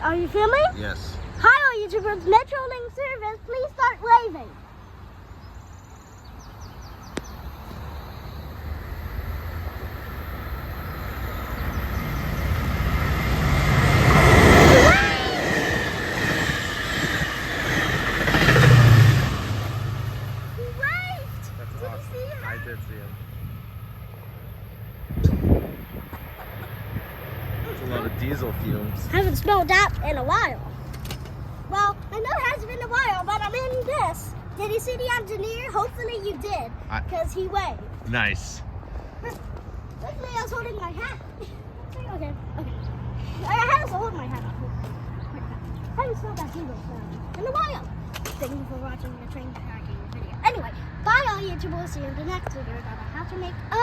Are you filming? Yes. Hi, all YouTubers. Metrolink service. Please start waving. He waved. That's Did awesome. you see him? I did see him. There's a lot of diesel fumes. Haven't smelled that in a while. Well, I know it hasn't been a while, but I'm in this. Did you see the engineer? Hopefully you did, because he waved. Nice. Luckily I was holding my hat. Okay. I had to hold my hat up. I haven't smelled that diesel smell in a while. Thank you for watching the train hacking video. Anyway, bye all YouTubers. See you in the next video about how to make a